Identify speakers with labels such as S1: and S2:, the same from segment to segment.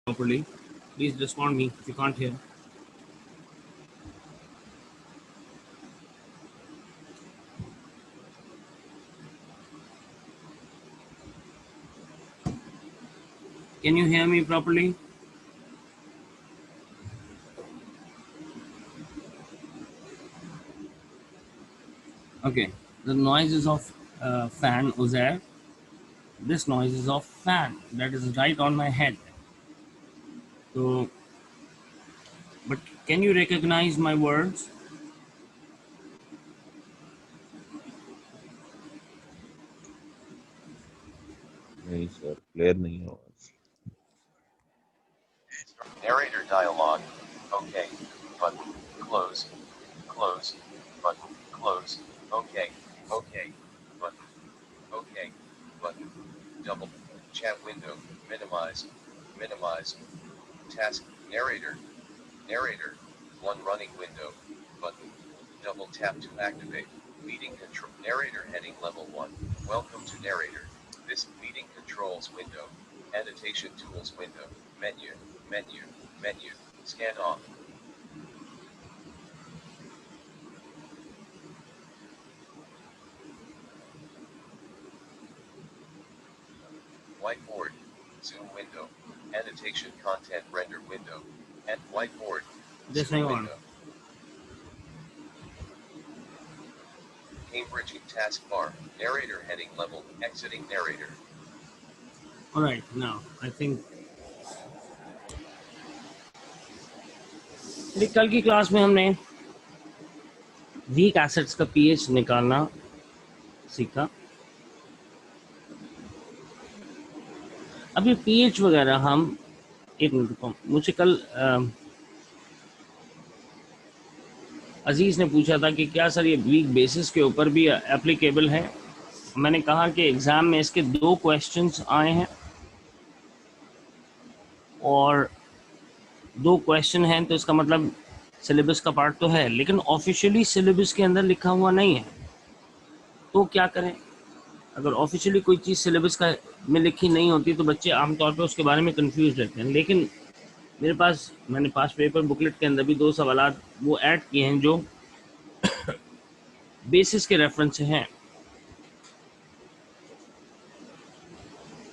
S1: properly. Please respond me if you can't hear. Can you hear me properly? Okay. The noise is of fan, Uzair. This noise is of fan that is right on my head. So, but can you recognize my words?
S2: नहीं sir, clear नहीं है आवाज।
S3: Narrator dialogue. Okay. Button. Close. Close. Button. Close. Okay. Okay. Button. Okay. Button. Double. Chat window. Minimize. Minimize. Task. Narrator. Narrator. One running window. Button. Double tap to activate. Meeting control. Narrator heading level 1. Welcome to Narrator. This meeting controls window. Annotation tools window. Menu. Menu. Menu. Scan off. Whiteboard. Zoom window. Annotation content render window. And whiteboard.
S1: Just
S3: Zoom
S1: hang on.
S3: window. Cambridge taskbar. Narrator heading level. Exiting narrator.
S1: All right. Now I think कल की class में हमने week assets का pH निकालना सीखा। अब ये pH वगैरह हम एक मिनट रुको, मुझे कल अजीज ने पूछा था कि क्या सर ये वीक बेसिस के ऊपर भी एप्लीकेबल है। मैंने कहा कि एग्जाम में इसके 2 क्वेश्चंस आए हैं और 2 क्वेश्चन हैं, तो इसका मतलब सिलेबस का पार्ट तो है, लेकिन ऑफिशियली सिलेबस के अंदर लिखा हुआ नहीं है। तो क्या करें? अगर ऑफिशियली कोई चीज़ सिलेबस का में लिखी नहीं होती तो बच्चे आमतौर पर उसके बारे में कंफ्यूज रहते हैं। लेकिन मेरे पास, मैंने पास पेपर बुकलेट के अंदर भी 2 सवाल वो ऐड किए हैं जो बेसिस के रेफरेंस से हैं।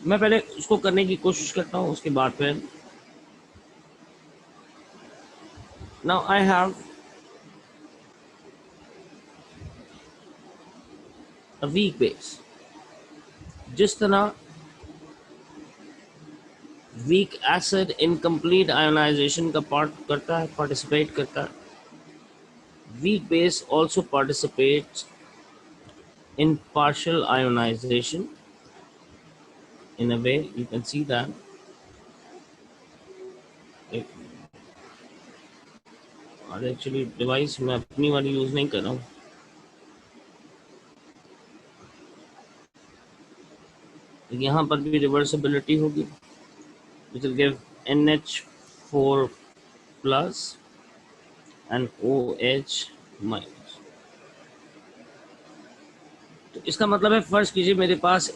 S1: मैं पहले उसको करने की कोशिश करता हूँ, उसके बाद फिर now I have a weak base. जिस तरह वीक एसिड इनकम्प्लीट आयोनाइजेशन का पार्टिसिपेट करता है, weak base also participates in partial ionization. In a way, you can see that. और एक्चुअली डिवाइस मैं अपनी वाली यूज नहीं कर रहा हूँ। यहाँ पर भी रिवर्सिबिलिटी होगी, which will give NH4 plus and OH minus। तो इसका मतलब है, फर्ज कीजिए मेरे पास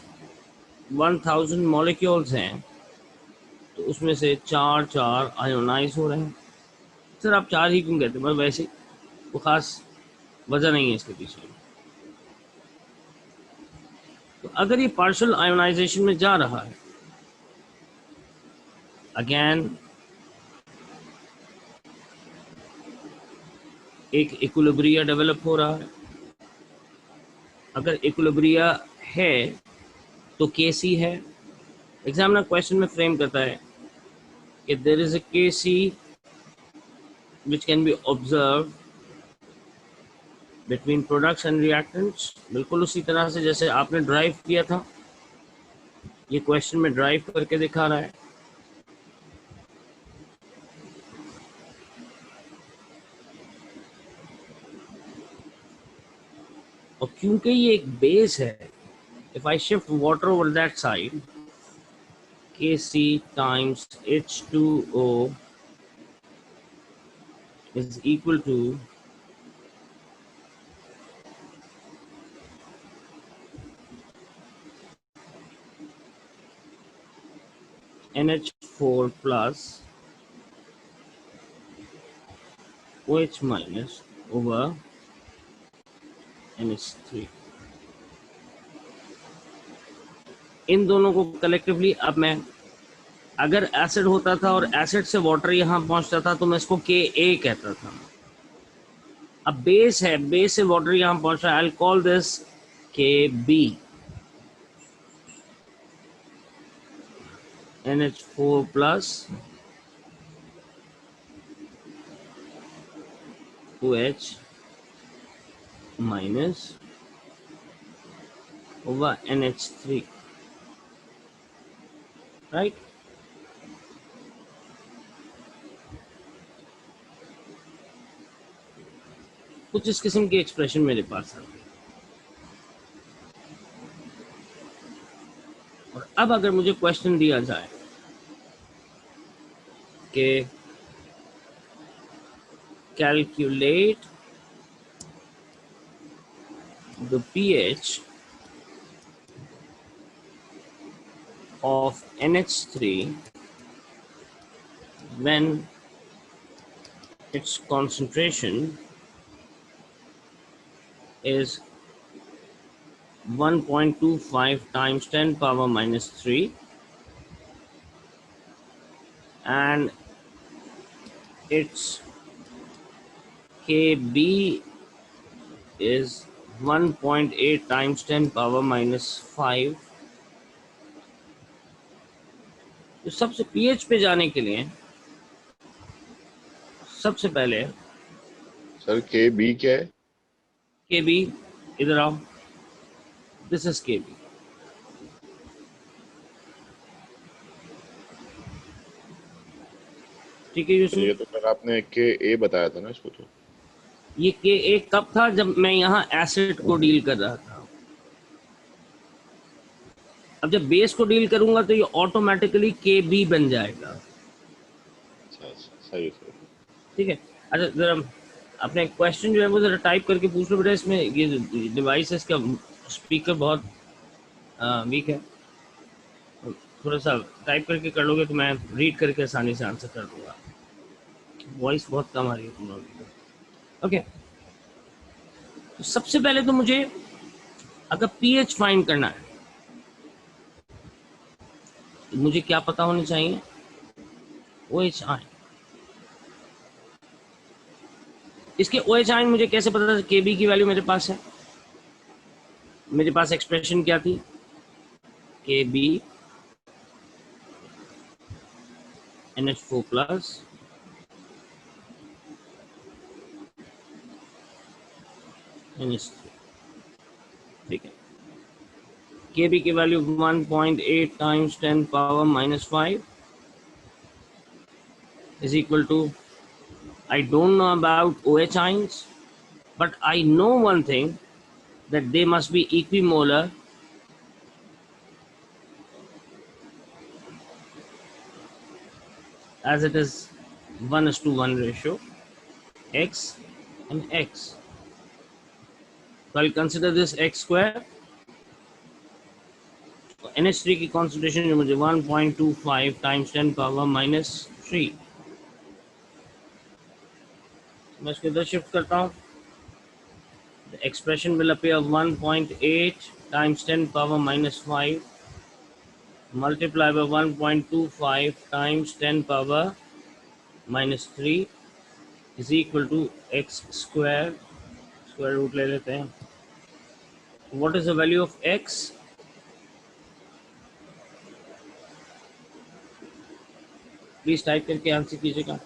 S1: 1000 मॉलिक्यूल्स हैं, तो उसमें से 4 आयोनाइज हो रहे हैं। सर आप 4 ही क्यों कहते हैं? वैसे वो खास वजह नहीं है इसके पीछे। तो अगर ये पार्शियल आयोनाइजेशन में जा रहा है, अगेन एक इक्विलिब्रिया डेवलप हो रहा है। अगर इक्विलिब्रिया है तो केसी है। एग्जामिनर क्वेश्चन में फ्रेम करता है कि there is a KC which can be observe between products and reactants. बिल्कुल उसी तरह से जैसे आपने ड्राइव किया था, ये क्वेश्चन में ड्राइव करके दिखा रहा है। और क्योंकि ये एक बेस है, if I shift water over that side, Kc times H2O is equal to NH4 plus OH minus over NH3। इन दोनों को कलेक्टिवली अब मैं, अगर एसिड होता था और एसिड से वाटर यहां पहुंचता था तो मैं इसको Ka कहता था। अब बेस है, बेस से वाटर यहां पहुंच रहा है, I call this Kb। NH4 plus OH minus over NH3, right. कुछ इस किस्म की एक्सप्रेशन मेरे पास है। और अब अगर मुझे क्वेश्चन दिया जाए कि calculate the pH of NH3 when its concentration is 1.25 times 10 power minus 3 and its Kb is 1.8 times 10 power minus 5। तो सबसे pH पे जाने के लिए सबसे पहले
S2: सर के बी क्या है?
S1: Kb, इधर आओ, दिस इज Kb। ठीक है यूसुफ,
S2: ये तो सर आपने के ए बताया था ना इसको तो।
S1: ये Ka कब था? जब मैं यहाँ एसिड को डील कर रहा था। अब जब बेस को डील करूंगा तो ये ऑटोमेटिकली Kb बन जाएगा।
S2: अच्छा अच्छा, सही है सर।
S1: ठीक है, अच्छा जरा अपने क्वेश्चन जो है वो जरा टाइप करके पूछ लो बेटा। इसमें ये डिवाइस है, इसका स्पीकर बहुत वीक है, थोड़ा सा टाइप करके कर लोगे तो मैं रीड करके आसानी से आंसर कर दूंगा। वॉइस बहुत कम आ रही है तुम लोगों की। ओके, तो सबसे पहले तो मुझे अगर पीएच फाइंड करना है तो मुझे क्या पता होनी चाहिए? OH ion. इसके OH आयन मुझे कैसे पता था? Kb की वैल्यू मेरे पास है, मेरे पास एक्सप्रेशन क्या थी? Kb NH4 plus NH3। ठीक है, Kb की value 1.8 times 10 power minus 5 is equal to, I don't know about OH ions, but I know one thing, that they must be equimolar as it is 1:1 ratio X and X. So I'll consider this X square। NH3 की concentration जो मुझे 1.25 times 10 power minus 3, मैं इसको इधर shift करता हूँ। The expression will appear 1.8 times 10 power minus 5 multiply by 1.25 times 10 power minus 3 is equal to X square। Square root ले लेते हैं। What is the value of X? Please type करके answer कीजिएगा।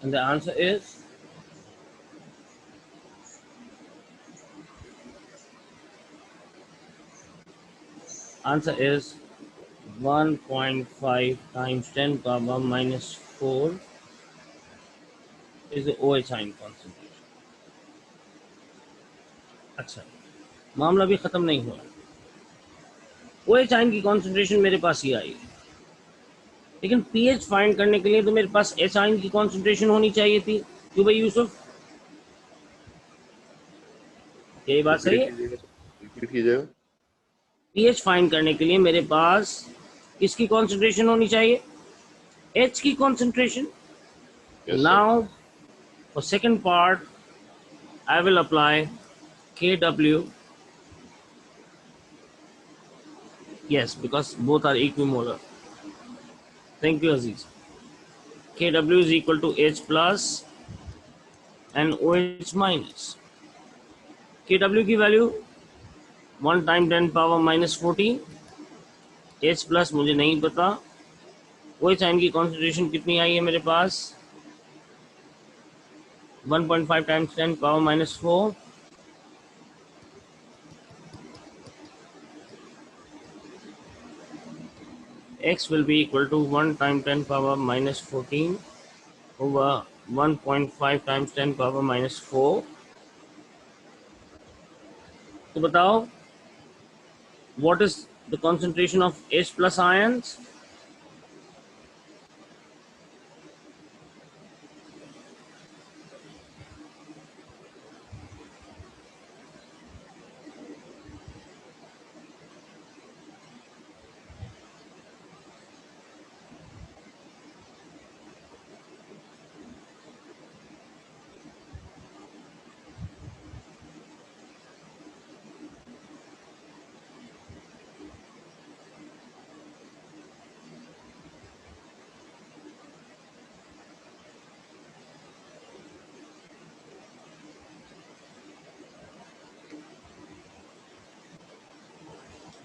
S1: And the answer is 1.5 times 10 power minus 4 is the OH ion concentration. अच्छा, मामला भी खत्म नहीं हुआ। OH आयन की कॉन्सेंट्रेशन मेरे पास ही आई, लेकिन pH फाइंड करने के लिए तो मेरे पास H आयन की कॉन्सेंट्रेशन होनी चाहिए थी। क्यों भाई यूसुफ, यही बात सही
S2: रिपीट
S1: है?
S2: कीजिएगा सर, रिपीट कीजिएगा।
S1: pH फाइंड करने के लिए मेरे पास किसकी कॉन्सेंट्रेशन होनी चाहिए? H की concentration.
S2: Yes sir.
S1: Now for second part I will apply Kw. Yes, because both are equimolar. Thank you, Aziz. Kw is equal to H plus and OH minus. Kw की value 1 time 10 power minus 14, H plus मुझे नहीं पता, OH ion की concentration कितनी आई है मेरे पास? 1.5 times 10 power minus 4। X will be equal to 1 time 10 power minus 14 over 1.5 times 10 power minus 4. तो बताओ, what is the concentration of H plus ions?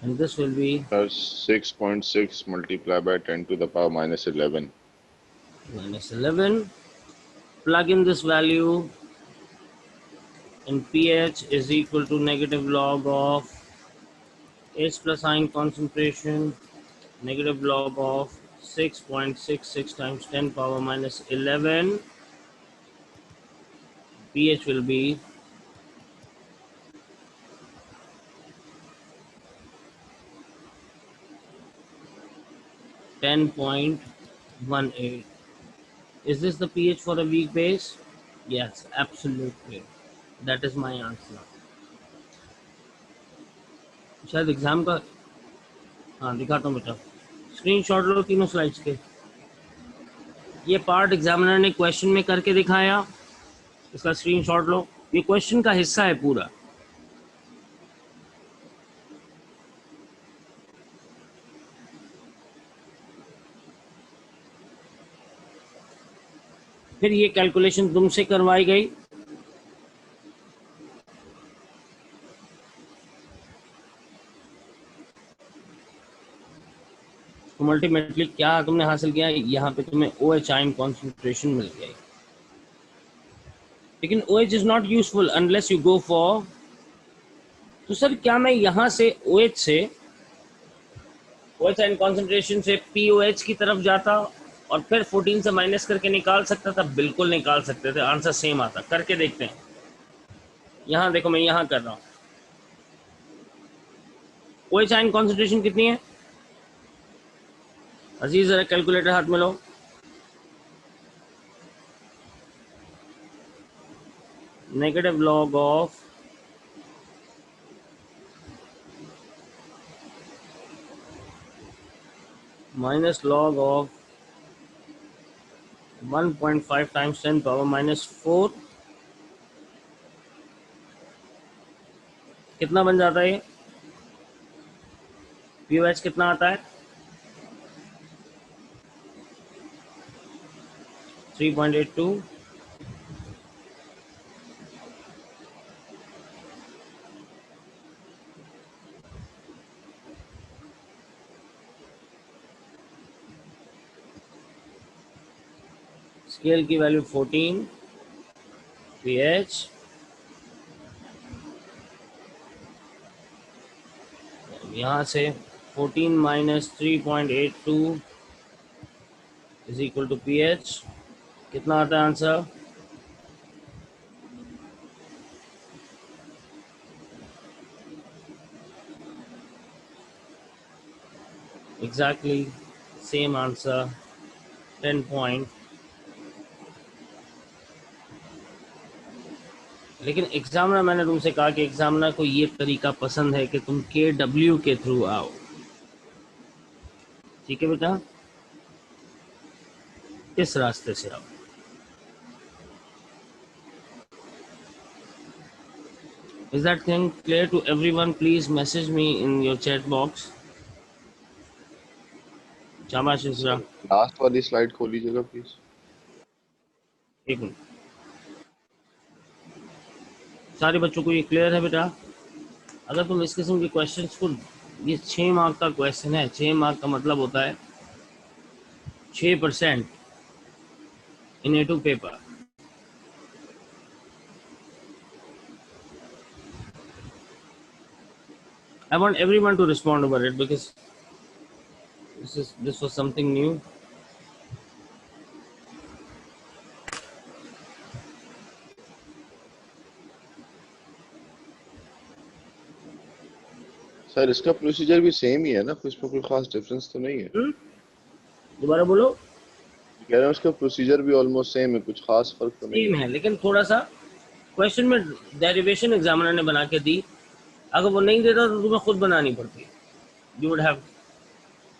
S1: And this will be
S2: 6.6 multiplied by 10 to the power minus 11.
S1: minus 11. Plug in this value, and pH is equal to negative log of H plus ion concentration, negative log of 6.66 times 10 power minus 11. pH will be 10.18. Is this the pH for a weak base? Yes, absolutely. That is my answer. शायद exam का, हाँ दिखाता हूँ बेटा, screenshot लो तीनों slides के। ये part examiner ने क्वेश्चन में करके दिखाया, इसका स्क्रीनशॉट लो। ये क्वेश्चन का हिस्सा है पूरा। फिर ये कैलकुलेशन तुमसे करवाई गई, तो अल्टीमेटली क्या तुमने हासिल किया? यहाँ पे तुम्हें OH आयन कॉन्सेंट्रेशन मिल गई। लेकिन OH is not useful unless you go for, तो सर क्या मैं यहाँ से OH से, OH आयन कॉन्सेंट्रेशन से POH की तरफ जाता और फिर 14 से माइनस करके निकाल सकता था? बिल्कुल निकाल सकते थे, आंसर सेम आता। करके देखते हैं। यहाँ देखो, मैं यहाँ कर रहा हूँ। OH आयन कॉन्सेंट्रेशन कितनी है अजीज? जरा कैलकुलेटर हाथ में लो। Negative log of minus log of 1.5 times 10 power minus 4, कितना बन जाता है ये? POH कितना आता है? 3.82। स्केल की वैल्यू 14, pH यहाँ से 14 minus 3.82 is equal to pH. कितना आता है answer? Exactly same answer, 10 point. लेकिन एग्जामिनर, मैंने तुमसे कहा कि एग्जामिनर को ये तरीका पसंद है कि तुम KW के थ्रू आओ, ठीक है बेटा, इस रास्ते से आओ। Is that thing clear to everyone? Please message me in your chat box. शाबाश इसरा।
S2: लास्ट वाली स्लाइड खोल लीजिएगा प्लीज।
S1: एक मिनट, सारे बच्चों को ये क्लियर है बेटा? अगर तुम इस किस्म के क्वेश्चंस को, ये 6 मार्क का क्वेश्चन है, 6 मार्क का मतलब होता है 6% इन A2 paper. I want everyone to respond over it because this was something new.
S2: Sir इसका प्रोसीजर भी सेम ही है ना, इसमें कोई खास डिफरेंस तो नहीं है?
S1: दोबारा बोलो।
S2: कह रहा हूँ उसका प्रोसीजर भी ऑलमोस्ट सेम है, कुछ खास फर्क तो नहीं
S1: सेम है, लेकिन थोड़ा सा क्वेश्चन में डेरिवेशन एग्जामिनर ने बना के दी, अगर वो नहीं देता तो तुम्हें खुद बनानी पड़ती। You would have.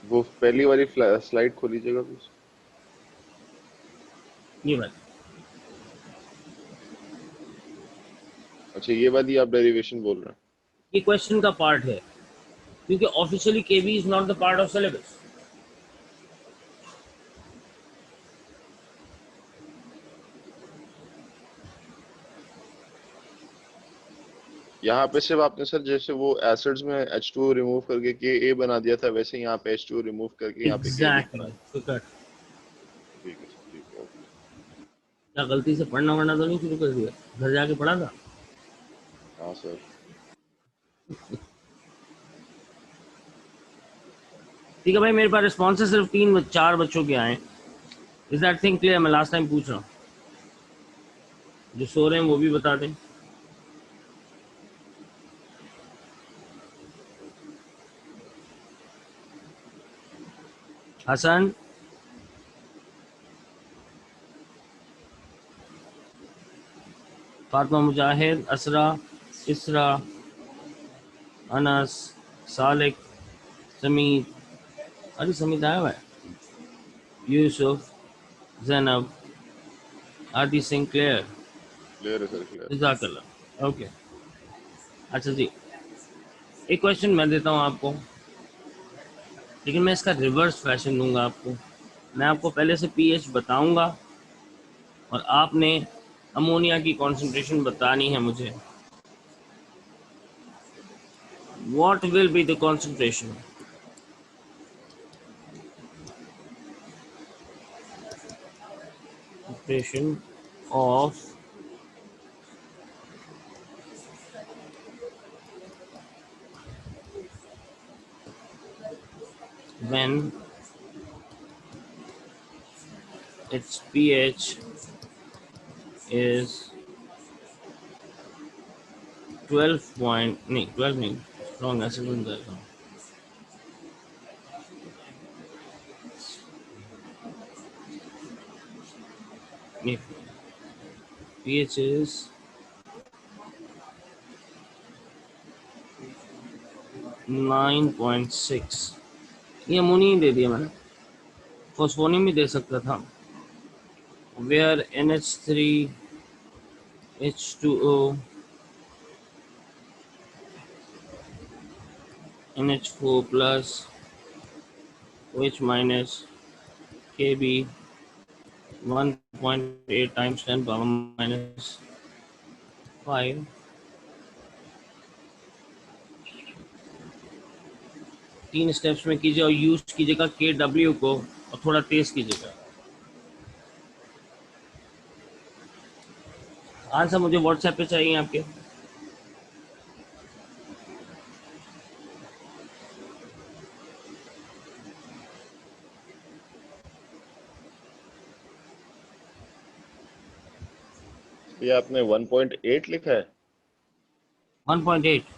S2: वो पहली वाली स्लाइड खोल लीजिएगा प्लीज।
S1: ये बात,
S2: अच्छा ये वाली आप डेरिवेशन बोल रहे हैं?
S1: ये क्वेश्चन का पार्ट है, क्योंकि officially KB is not the part of syllabus.
S2: यहाँ पे सिर्फ आपने सर जैसे वो एसिड्स में H2O रिमूव करके Ka बना दिया था, वैसे यहाँ पे H2O रिमूव करके यहाँ पे
S1: एग्जैक्टली।
S2: ठीक है सर, ठीक है, ओके।
S1: क्या गलती से पढ़ना वढ़ना तो नहीं शुरू कर दिया? घर जाके पढ़ा था?
S2: हाँ सर।
S1: ठीक है भाई, मेरे पास रिस्पॉन्स सिर्फ 3-4 बच्चों के आए। Is that thing clear? मैं लास्ट टाइम पूछ रहा हूँ, जो सो रहे हैं वो भी बता दें। हसन, फातिमा मुजाहिद, असरा, इसरा, अनस, सालिक, समीद, अरे समीद आया हुआ है, यूसुफ, जैनब, आदि सिंह, क्लियर?
S2: क्लियर है सर, क्लियर।
S1: जज़ाकल्लाह, ओके। अच्छा जी, एक क्वेश्चन मैं देता हूँ आपको, लेकिन मैं इसका रिवर्स फैशन दूंगा आपको। मैं आपको पहले से पीएच बताऊंगा और आपने अमोनिया की कॉन्सेंट्रेशन बतानी है मुझे। What will be the concentration? Of when its pH is 12 point, नहीं 12 नहीं, रॉन्ग, ऐसे बन जाएगा। pH is 9.6। ये अमोनिया ही दे दिया मैंने, फॉस्फोनियम भी दे सकता था। where NH3 H2O NH4 plus OH minus Kb 1.8 times 10 power minus 5 3 steps में कीजिए और यूज कीजिएगा KW को, और थोड़ा तेज कीजिएगा। आंसर मुझे व्हाट्सएप पे चाहिए आपके।
S2: ये आपने 1.8 लिखा है?
S1: 1.8।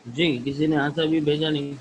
S1: जी, किसी ने आंसर भी भेजा नहीं।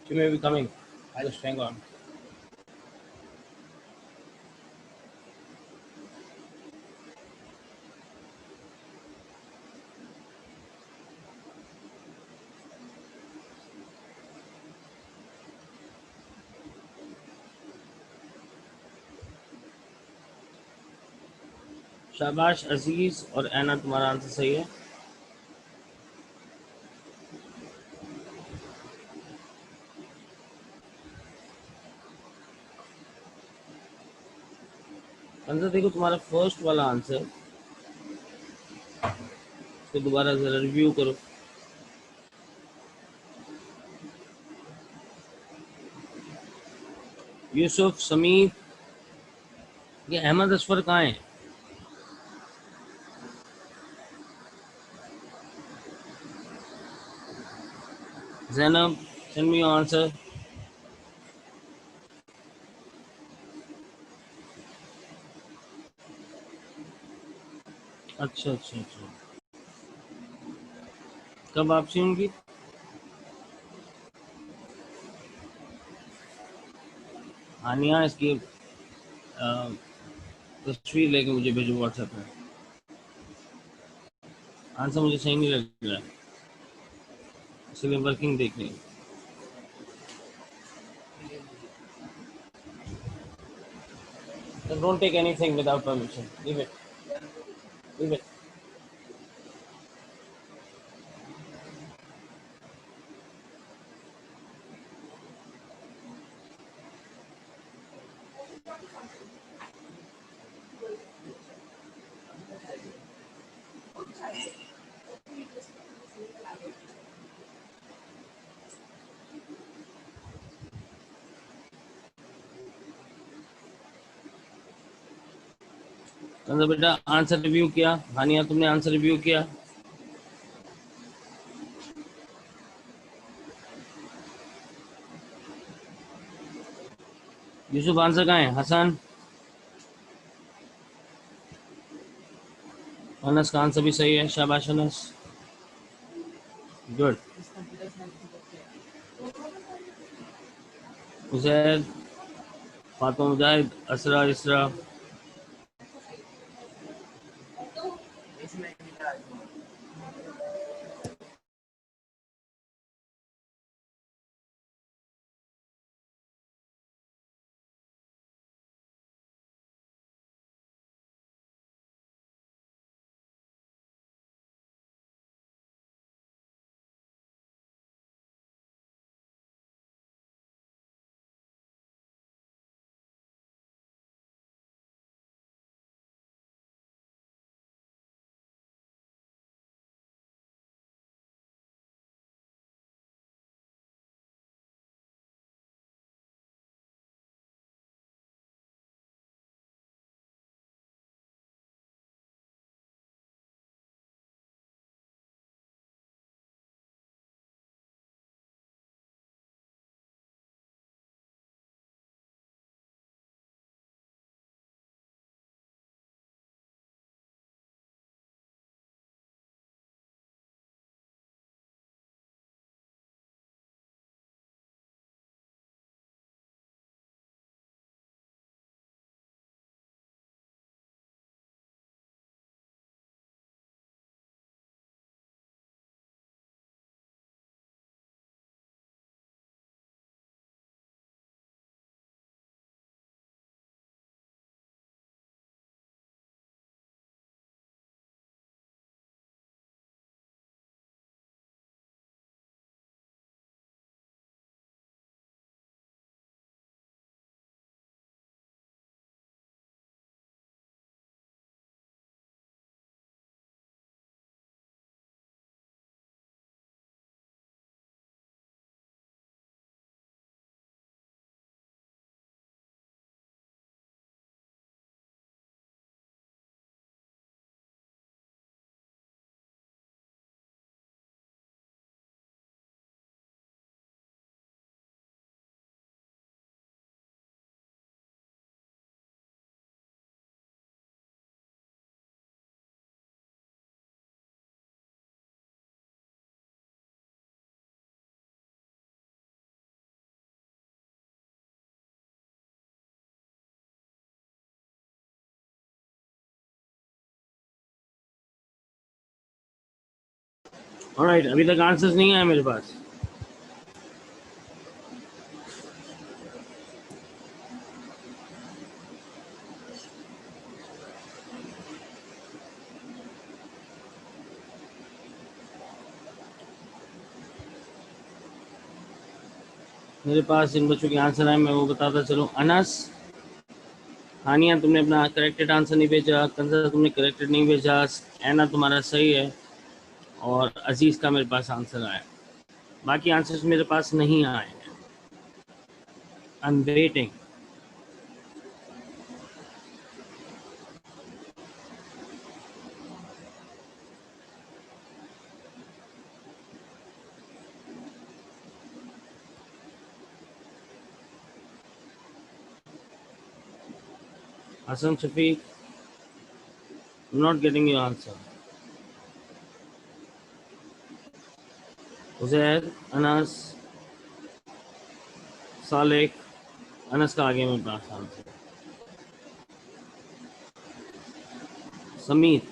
S1: She may be coming. Just hang on. शाबाश अजीज और ऐना, तुम्हारा आंसर सही है। आंसर देखो, तुम्हारा फर्स्ट वाला आंसर, तो दोबारा जरा रिव्यू करो। यूसुफ, समीर, ये अहमद असफर कहाँ है? Zainab, send me your answer. अच्छा अच्छा अच्छा, कब वापसी होंगी? आनिया, इसकी तस्वीर लेके मुझे भेजो व्हाट्सएप में। आंसर मुझे सही नहीं लग रहा है, इसलिए वर्किंग देखनी। Then don't take anything without permission. Leave it. Leave it. तो बेटा आंसर रिव्यू किया? हानिया, तुमने आंसर रिव्यू किया? यूसुफ आंसर कहाँ है? हसन, अनस का आंसर भी सही है, शाबाश अनस, गुड। उजैर, फातिमा मुजाहिद, असरा, इसरा। ऑलराइट, अभी तक आंसर्स नहीं आए मेरे पास। मेरे पास जिन बच्चों के आंसर आए मैं वो बताता चलूँ। अनस, हानिया तुमने अपना करेक्टेड आंसर नहीं भेजा, कंजर तुमने करेक्टेड नहीं भेजा, एना तुम्हारा सही है, और अजीज का मेरे पास आंसर आया। बाकी आंसर्स मेरे पास नहीं आए हैं। I am waiting. Hassan Shafiq, I'm not getting your answer. Uzair, Anas, Salek, Anas का आगे में पास आंसर। समीर,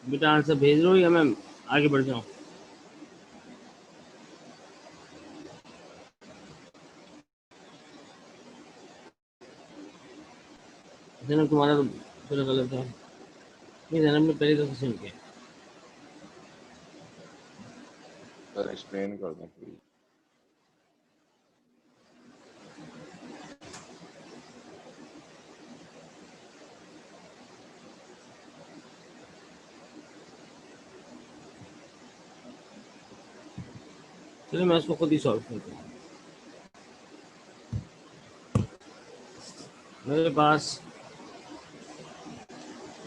S1: बेटा आंसर भेज दो या मैं आगे बढ़ जाऊं? जनाब तुम्हारा तो पूरा गलत है। नहीं जनाब ने पहले तो क्वेश्चन किया।
S2: सर एक्सप्लेन कर दें प्लीज।
S1: चलिए मैं इसको खुद ही सॉल्व करता हूँ। मेरे पास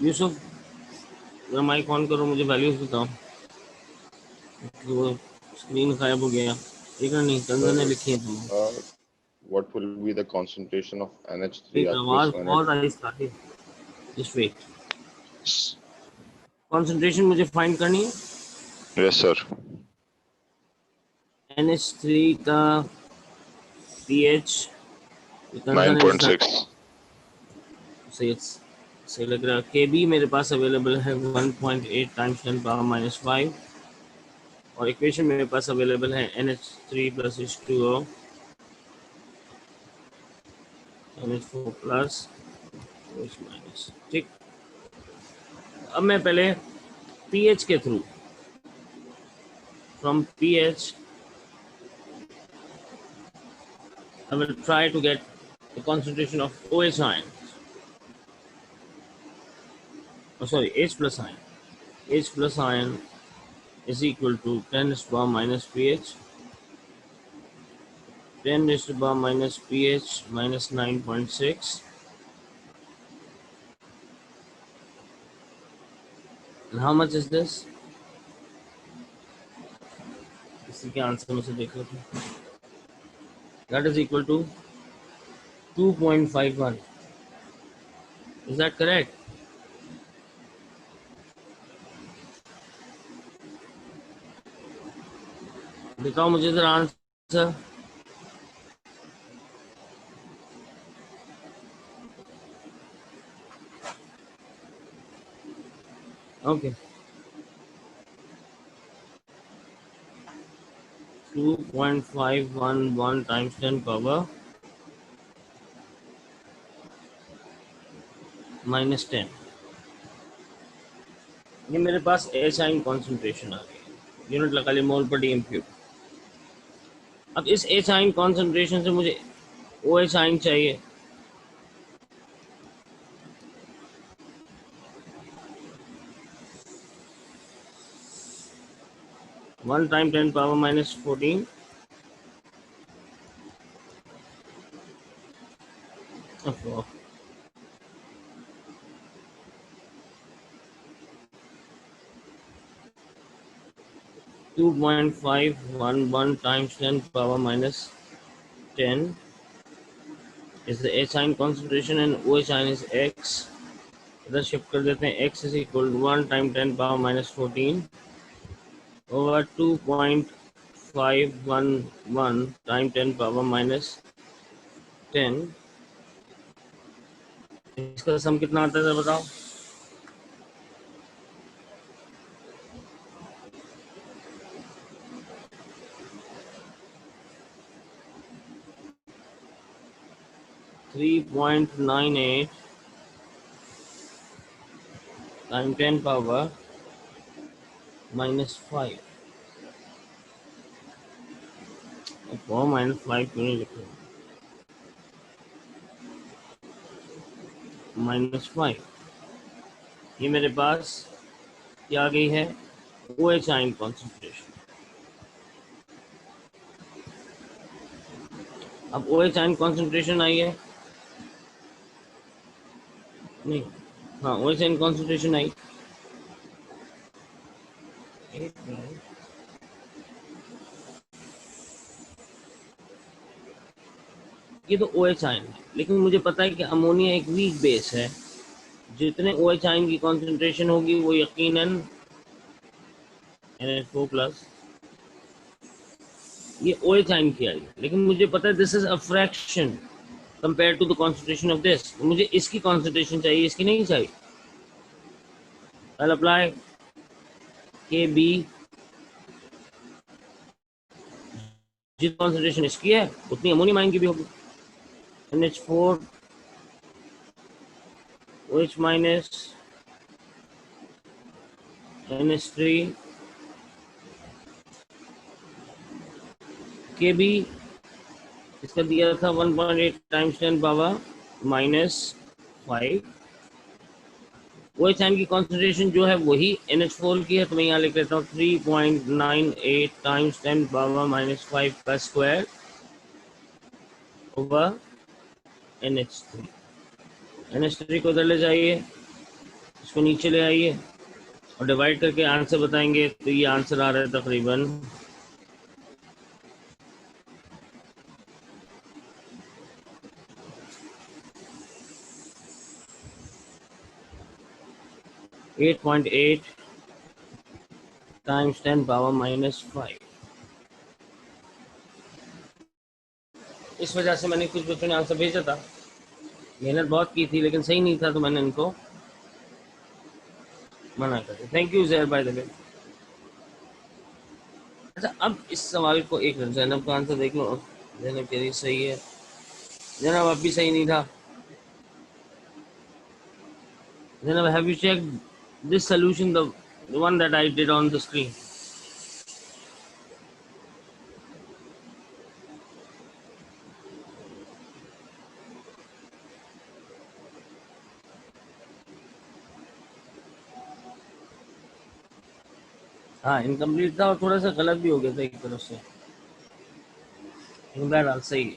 S1: यूसुफ, जरा माइक ऑन करो, मुझे वैल्यूज बताओ। वो स्क्रीन गायब हो गया। एक नहीं, कंजन ने लिखी है तुम।
S2: What will be the concentration of NH3
S1: एक
S2: aqueous
S1: आवाज
S2: when
S1: बहुत आहिस्ता है। Just wait. कंसंट्रेशन मुझे फाइंड करनी है।
S2: Yes sir.
S1: NH3 का pH
S2: 9.6.
S1: सही लग रहा है। Kb मेरे पास अवेलेबल है 1.8 टाइम्स 10 पावर माइनस 5 और इक्वेशन मेरे पास अवेलेबल है NH3 plus H2O NH4 plus OH minus. ठीक, अब मैं पहले pH के through, from pH I will try to get the concentration of OH ion. Oh, sorry, H plus ion. H plus ion is equal to 10 raised to the power minus pH. 10 raised to the power minus pH minus 9.6. And how much is this? इसी के answer में से देख लो। That is equal to 2.51. Is that correct? बताओ मुझे जरा answer. Okay. 2.511 times 10 power minus 10. ये मेरे पास H आयन कॉन्सेंट्रेशन आ गई। यूनिट लगा ली मोल पर डीएम क्यूब। अब इस H आयन कॉन्सेंट्रेशन से मुझे OH आयन चाहिए। One time 10 power minus 14 2.511 times 10 power minus 10 is the H ion concentration and OH ion is X. इधर शिफ्ट कर देते हैं। X is equal to 1 time 10 power minus 14 over 2.511 time 10 power minus 10। इसका सम कितना आता है बताओ। 3.98 टाइम 10 पावर -5। पावर -5 क्यों नहीं लिखे? -5, ये मेरे पास क्या आ गई है? OH ion concentration. अब OH आयन कॉन्सेंट्रेशन आई है, नहीं, हाँ OH आयन कॉन्सेंट्रेशन आई। ये तो OH आयन है, लेकिन मुझे पता है कि अमोनिया एक वीक बेस है। जितने OH आयन की कॉन्सेंट्रेशन होगी वो यकीनन NH4+, ये OH आयन की आई, लेकिन मुझे पता है this is a fraction compare to the concentration of this. मुझे इसकी कॉन्सेंट्रेशन चाहिए, इसकी नहीं चाहिए। I'll apply Kb, जितनी कॉन्सेंट्रेशन इसकी है उतनी अमोनियम आयन की भी होगी। NH4 OH minus NH3 Kb, इसका दिया था 1.8 टाइम्स 10 पावर -5। OH आयन की कॉन्सेंट्रेशन जो है वही NH4 की है, तो मैं यहाँ लिख लेता हूँ 3.98 टाइम्स 10 पावर -5 का स्क्वायर ओवर NH3। NH3 को उधर ले जाइए, इसको नीचे ले आइए और डिवाइड करके आंसर बताएंगे। तो ये आंसर आ रहा है तकरीबन 8.8 टाइम्स 10 पावर -5। इस वजह से मैंने कुछ बच्चों ने आंसर भेजा था, मेहनत बहुत की थी लेकिन सही नहीं था, तो मैंने इनको मना कर दिया। Thank you Zair by the way. अच्छा, अब इस सवाल को एक जैनब का आंसर देख लो। जैनब कह रही सही है। जैनब अब भी सही नहीं था। Zainab, have you checked this solution, the one that I did on the screen? हाँ, इनकम्प्लीट था और थोड़ा सा गलत भी हो गया था एक तरफ से। बहरहाल सही है।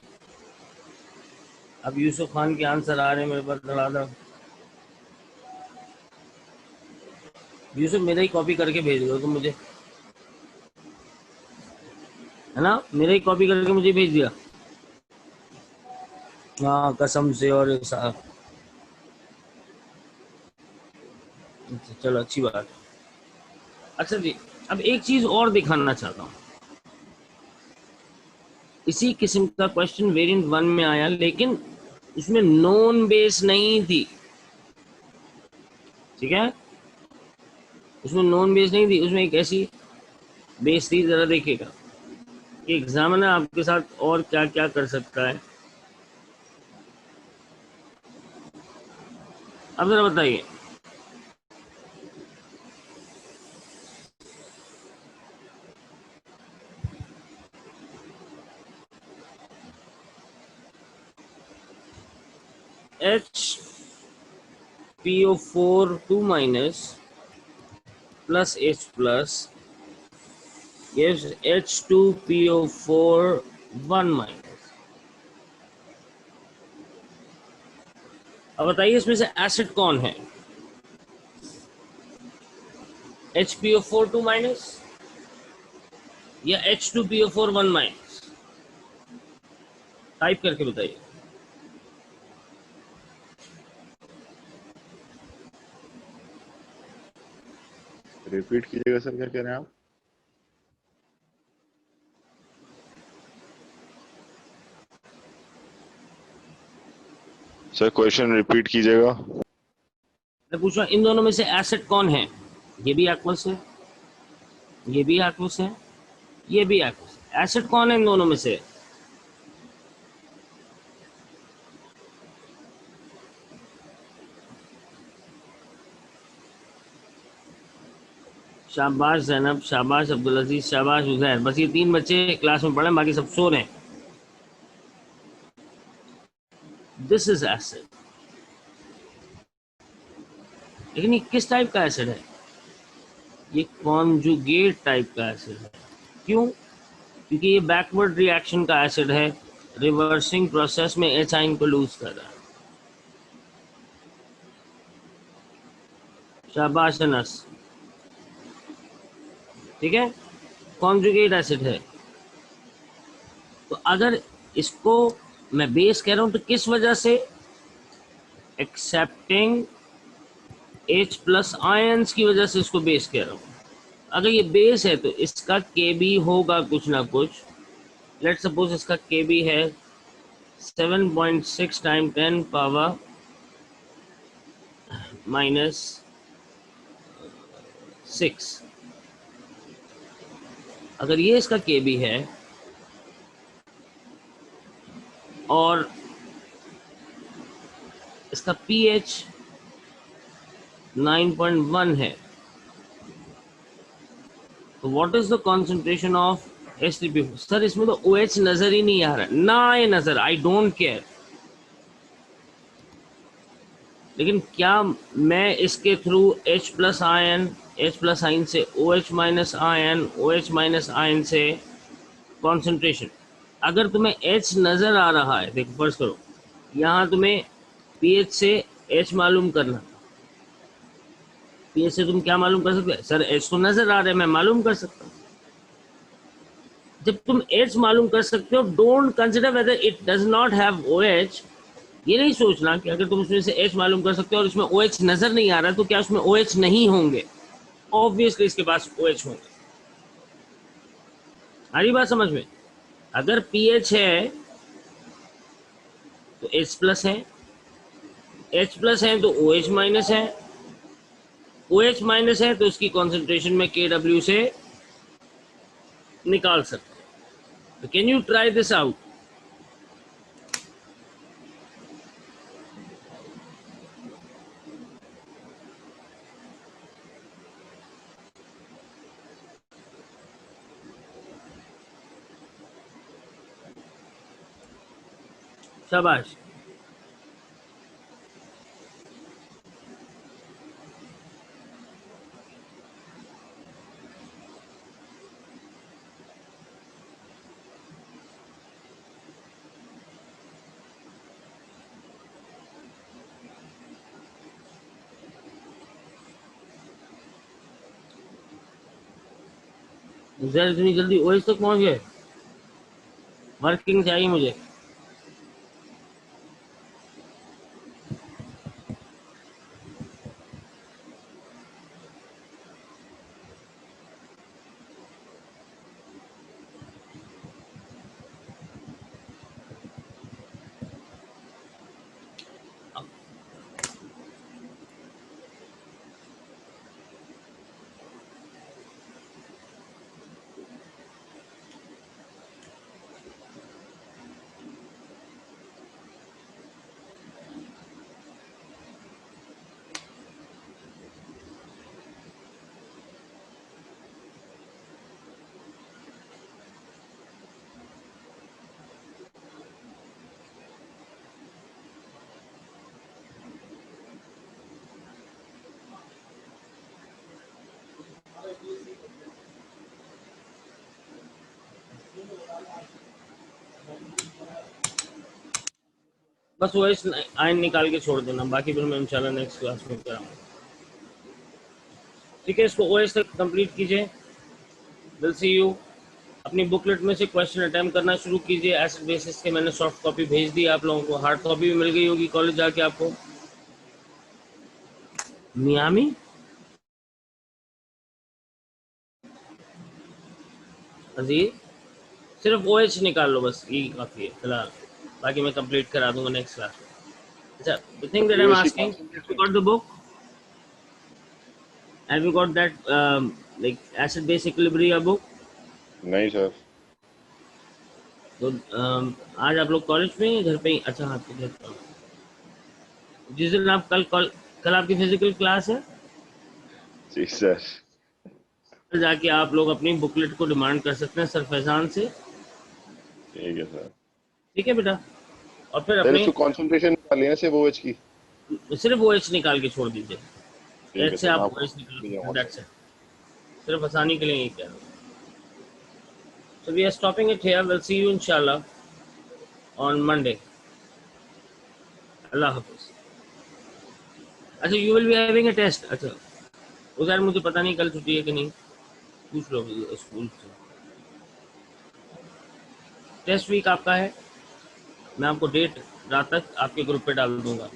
S1: अब यूसुफ खान के आंसर आ रहे हैं मेरे पास धड़ाधड़। यूसुफ, मेरा ही कॉपी करके भेज दो तुम मुझे, है ना? मेरा ही कॉपी करके मुझे भेज दिया। हाँ, कसम से। और साहब, चलो अच्छी बात है। अच्छा जी, अब एक चीज और दिखाना चाहता हूँ। इसी किस्म का क्वेश्चन वेरिएंट 1 में आया, लेकिन उसमें नॉन बेस नहीं थी। ठीक है, उसमें नॉन बेस नहीं थी, उसमें एक ऐसी बेस थी। जरा देखिएगा एग्जामिनर आपके साथ और क्या क्या कर सकता है। अब जरा बताइए, HPO4 2- plus H plus gives H2PO4 1-। अब बताइए इसमें से एसिड कौन है? HPO4 2- या H2PO4 1-? टाइप करके बताइए।
S2: रिपीट कीजिएगा सर, क्या कह रहे हैं आप? सर क्वेश्चन रिपीट कीजिएगा।
S1: मैं पूछ रहा हूँ इन दोनों में से एसिड कौन है? ये भी एक्वस है, ये भी एक्वस है, ये भी एक्वस है। एसिड कौन है इन दोनों में से? शाबाश जैनब, शाबाश अब्दुल अजीज, शाबाश उजैर। बस ये 3 बच्चे क्लास में पढ़े, बाकी सब सो रहे हैं। This is acid. लेकिन ये किस टाइप का एसिड है? ये कॉन्जुगेट टाइप का एसिड है। क्यों? क्योंकि ये बैकवर्ड रिएक्शन का एसिड है, रिवर्सिंग प्रोसेस में एच आइन को लूज कर रहा है। शाबाश अनस, ठीक है, कॉन्जुगेट एसिड है। तो अगर इसको मैं बेस कह रहा हूं तो किस वजह से? एक्सेप्टिंग H प्लस आयंस की वजह से इसको बेस कह रहा हूं। अगर ये बेस है तो इसका KB होगा कुछ ना कुछ। लेट सपोज इसका KB है 7.6 टाइम 10 पावर माइनस 6। अगर ये इसका KB है और इसका pH 9.1 है, तो what is the concentration of H3PO? Sir इसमें तो OH नजर ही नहीं आ रहा। ना आए नजर, आई डोंट केयर। लेकिन क्या मैं इसके through H plus ion, H plus ion से OH minus ion, OH minus ion से कॉन्सेंट्रेशन, अगर तुम्हें H नजर आ रहा है, देखो फर्ज करो यहाँ तुम्हें pH से H मालूम करना, pH से तुम क्या मालूम कर सकते हो? सर H तो नजर आ रहा है, मैं मालूम कर सकता हूँ। जब तुम H मालूम कर सकते हो, don't consider whether it does not have OH। ये नहीं सोचना कि अगर तुम उसमें से H मालूम कर सकते हो और उसमें OH नजर नहीं आ रहा तो क्या उसमें OH नहीं होंगे? ऑब्वियसली इसके पास OH होंगे। आ रही बात समझ में? अगर pH है तो H प्लस है, H प्लस है तो OH माइनस है, OH माइनस है तो उसकी कॉन्सेंट्रेशन में KW से निकाल सकते हैं। तो can you try this out? शाबाश। जरा इतनी जल्दी OH तक पहुंच गए? वर्किंग चाहिए मुझे। बस OH आयन निकाल के छोड़ देना, बाकी फिर मैं इंशाल्लाह नेक्स्ट क्लास में कराऊंगा। ठीक है, इसको OH तक कंप्लीट कीजिए। Will see you. अपनी बुकलेट में से क्वेश्चन अटेम्प्ट करना शुरू कीजिए एसिड बेसिस के। मैंने सॉफ्ट कॉपी भेज दी आप लोगों को, हार्ड कॉपी भी मिल गई होगी कॉलेज जाके आपको। मियामी अजीज, सिर्फ OH निकाल लो, बस यही काफी है फिलहाल, बाकी मैं कंप्लीट करा दूंगा नेक्स्ट क्लास में। अच्छा, the thing that I'm
S2: UAC
S1: asking, have you got the book? Have you got that like acid base equilibrium book?
S2: नहीं सर।
S1: तो आज आप लोग कॉलेज में या घर पे ही? अच्छा हाँ, घर पर। जिस दिन आप कल आपकी फिजिकल क्लास है?
S2: जी सर।
S1: जाके आप लोग अपनी बुकलेट को डिमांड कर सकते हैं सर फैजान से।
S2: ठीक है सर।
S1: ठीक है बेटा, और फिर
S2: सर
S1: अपने
S2: इसको कॉन्सेंट्रेशन निकालनी है सिर्फ OH की।
S1: सिर्फ वो एच निकाल के छोड़ दीजिए,
S2: ठीक है
S1: एच से
S2: सर, मैं
S1: आप
S2: आपको
S1: वो एच निकाल
S2: नहीं
S1: सकते हैं,
S2: जाऊंगा
S1: दैट्स
S2: सर।
S1: इट। सिर्फ आसानी के लिए यही कह रहा हूँ। So we are stopping it here. We'll see you inshallah on Monday. Allah Hafiz. अच्छा, you will be having a test. अच्छा उधर मुझे पता नहीं कल छुट्टी है कि नहीं, पूछ लो स्कूल से। टेस्ट वीक आपका है, मैं आपको डेट रात तक आपके ग्रुप पे डाल दूंगा।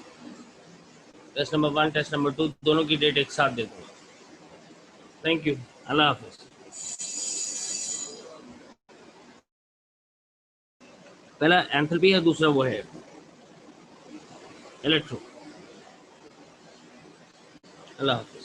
S1: टेस्ट नंबर 1 टेस्ट नंबर 2 दोनों की डेट एक साथ दे दूंगा। थैंक यू, अल्लाह हाफिज। पहला एंथैल्पी है, दूसरा वो है इलेक्ट्रो। अल्लाह हाफिज।